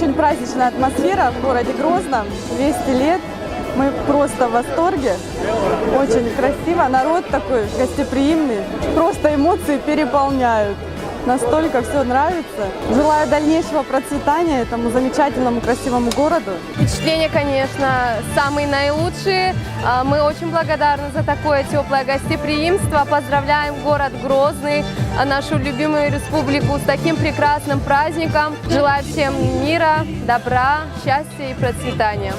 Очень праздничная атмосфера в городе Грозном. 200 лет. Мы просто в восторге. Очень красиво. Народ такой гостеприимный. Просто эмоции переполняют. Настолько все нравится. Желаю дальнейшего процветания этому замечательному, красивому городу. Впечатления, конечно, самые наилучшие. Мы очень благодарны за такое теплое гостеприимство. Поздравляем город Грозный, нашу любимую республику с таким прекрасным праздником. Желаю всем мира, добра, счастья и процветания.